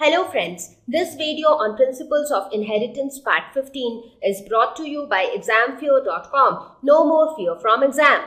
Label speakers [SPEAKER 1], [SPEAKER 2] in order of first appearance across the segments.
[SPEAKER 1] Hello friends, this video on Principles of Inheritance Part 15 is brought to you by examfear.com. No more fear from exam.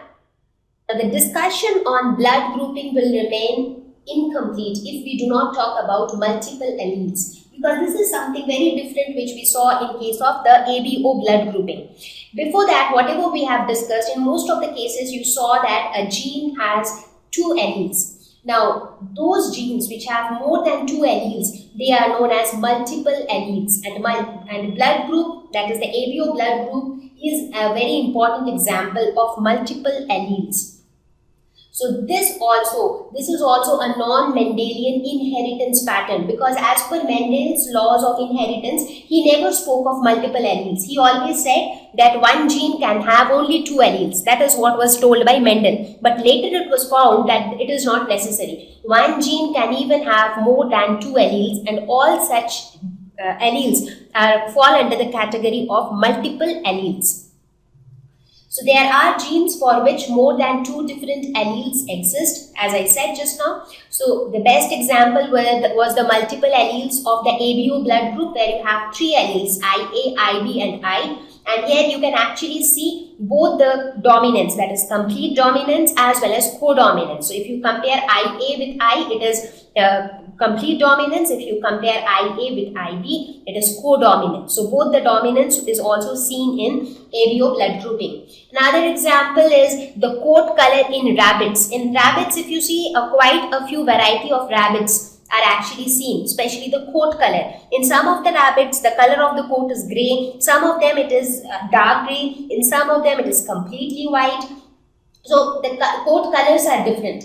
[SPEAKER 1] Now, the discussion on blood grouping will remain incomplete if we do not talk about multiple alleles, because this is something very different which we saw in case of the ABO blood grouping. Before that, whatever we have discussed, in most of the cases you saw that a gene has two alleles. Now, those genes which have more than two alleles, they are known as multiple alleles, and blood group, that is the ABO blood group, is a very important example of multiple alleles. So this is also a non-Mendelian inheritance pattern, because as per Mendel's laws of inheritance, he never spoke of multiple alleles. He always said that one gene can have only two alleles. That is what was told by Mendel. But later it was found that it is not necessary. One gene can even have more than two alleles, and all such alleles fall under the category of multiple alleles. So there are genes for which more than two different alleles exist, as I said just now. So the best example was the multiple alleles of the ABO blood group, where you have three alleles, IA, IB and I. And here you can actually see both the dominance, that is complete dominance as well as codominance. So if you compare IA with I, it is complete dominance. If you compare IA with IB, it is codominance. So both the dominance is also seen in ABO blood grouping. Another example is the coat color in rabbits. In rabbits, if you see quite a few variety of rabbits are actually seen, especially the coat color. In some of the rabbits, the color of the coat is grey. Some of them it is dark grey. In some of them it is completely white. So the coat colors are different.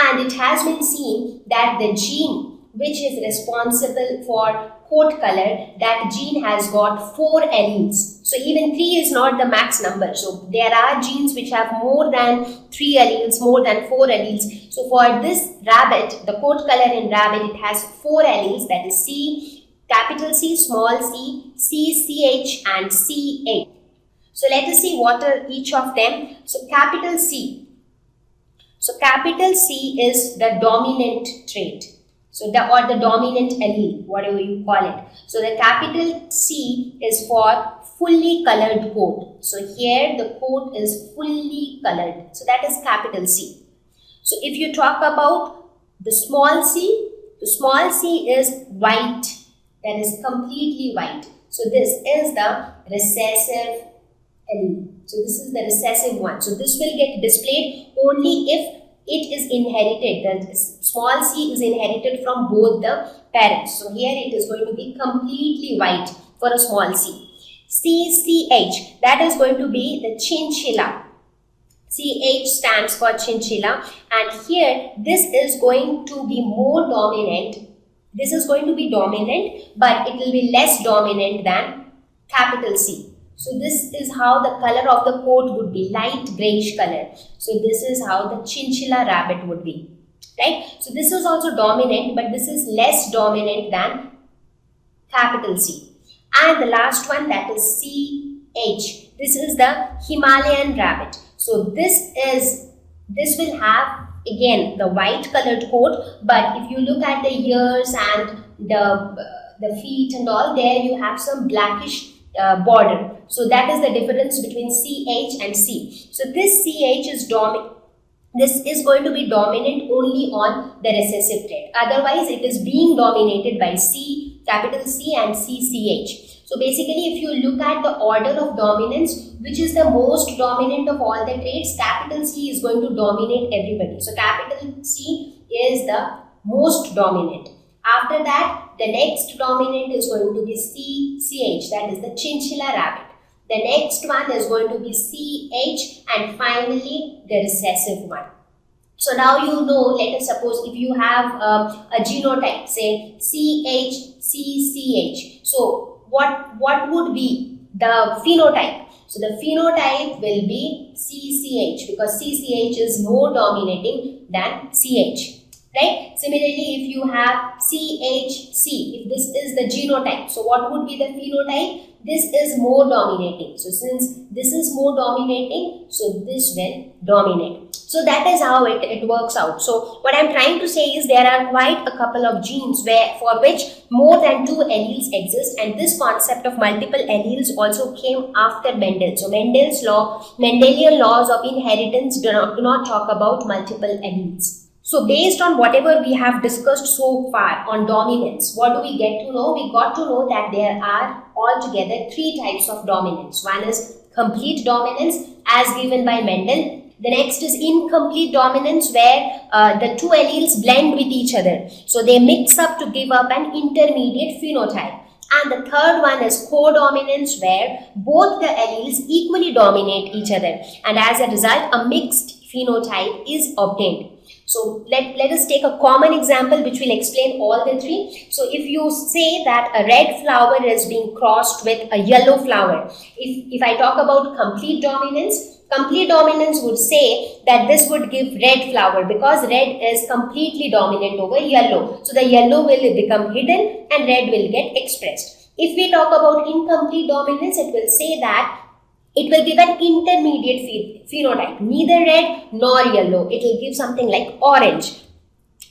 [SPEAKER 1] And it has been seen that the gene which is responsible for coat color, that gene has got 4 alleles. So even 3 is not the max number. So there are genes which have more than 3 alleles, more than 4 alleles. So for this rabbit, the coat color in rabbit, it has 4 alleles, that is C, capital C, small c, CCH and CH. So let us see what are each of them. So capital C. So capital C is the dominant trait. So the dominant allele, whatever you call it. So the capital C is for fully colored coat. So here the coat is fully colored. So that is capital C. So if you talk about the small c is white. That is completely white. So this is the recessive allele. So this is the recessive one. So this will get displayed only if it is inherited. The small c is inherited from both the parents. So here it is going to be completely white for a small c. CCH, that is going to be the chinchilla. CH stands for chinchilla, and here this is going to be more dominant. This is going to be dominant, but it will be less dominant than capital C. So this is how the color of the coat would be, light grayish color. So this is how the chinchilla rabbit would be, right? So this is also dominant, but this is less dominant than capital C. And the last one, that is CH. This is the Himalayan rabbit. So this will have again the white colored coat, but if you look at the ears and the feet and all, there you have some blackish border. So that is the difference between CH and C. So this CH is dominant. This is going to be dominant only on the recessive trait. Otherwise, it is being dominated by C, capital C and CCH. So basically, if you look at the order of dominance, which is the most dominant of all the traits, capital C is going to dominate everybody. So capital C is the most dominant. After that, the next dominant is going to be CCH, that is the chinchilla rabbit. The next one is going to be CH, and finally the recessive one. So now you know, let us suppose if you have a genotype, say CH. So what would be the phenotype? So the phenotype will be CCH, because CCH is more dominating than CH. right? Similarly, if you have CHC, if this is the genotype, so what would be the phenotype? This is more dominating. So since this is more dominating, so this will dominate. So that is how it works out. So what I'm trying to say is there are quite a couple of genes for which more than 2 alleles exist, and this concept of multiple alleles also came after Mendel. So Mendelian laws of inheritance do not talk about multiple alleles. So based on whatever we have discussed so far on dominance, what do we get to know? We got to know that there are altogether 3 types of dominance. One is complete dominance as given by Mendel. The next is incomplete dominance, where the 2 alleles blend with each other. So they mix up to give up an intermediate phenotype. And the third one is codominance, where both the alleles equally dominate each other. And as a result, a mixed phenotype is obtained. So let us take a common example which will explain all the 3. So if you say that a red flower is being crossed with a yellow flower, if I talk about complete dominance would say that this would give red flower because red is completely dominant over yellow. So the yellow will become hidden and red will get expressed. If we talk about incomplete dominance, it will say that it will give an intermediate phenotype, neither red nor yellow. It will give something like orange,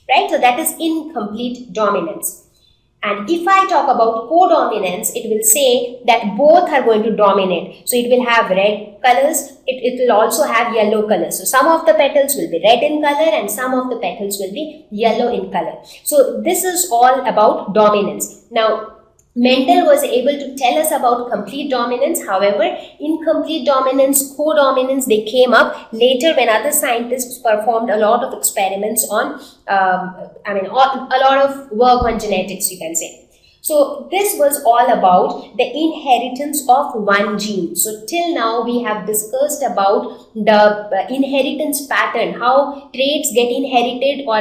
[SPEAKER 1] right? So that is incomplete dominance. And if I talk about codominance, it will say that both are going to dominate. So it will have red colors, it will also have yellow colors. So some of the petals will be red in color and some of the petals will be yellow in color. So this is all about dominance. Now, Mendel was able to tell us about complete dominance. However, incomplete dominance, codominance, they came up later when other scientists performed a lot of experiments on, a lot of work on genetics, you can say. So this was all about the inheritance of one gene. So till now we have discussed about the inheritance pattern, how traits get inherited or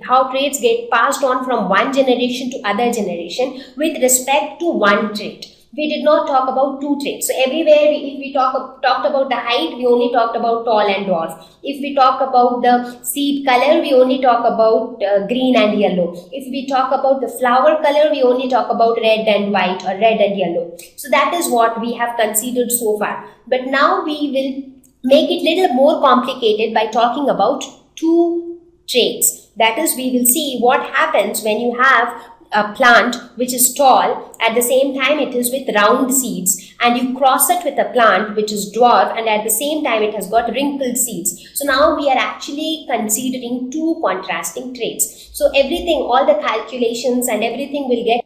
[SPEAKER 1] how traits get passed on from one generation to other generation with respect to one trait. We did not talk about 2 traits. So everywhere if we talked about the height, we only talked about tall and dwarf. If we talk about the seed color, we only talk about green and yellow. If we talk about the flower color, we only talk about red and white or red and yellow. So that is what we have considered so far. But now we will make it little more complicated by talking about 2 traits. That is, we will see what happens when you have a plant which is tall, at the same time it is with round seeds, and you cross it with a plant which is dwarf and at the same time it has got wrinkled seeds. So now we are actually considering 2 contrasting traits. So everything, all the calculations and everything will get.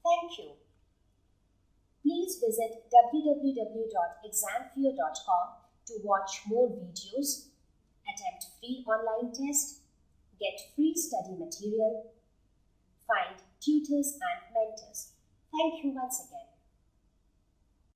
[SPEAKER 1] Thank you. Please visit www.examfear.com to watch more videos, attempt free online test, get free study material, find tutors and mentors. Thank you once again.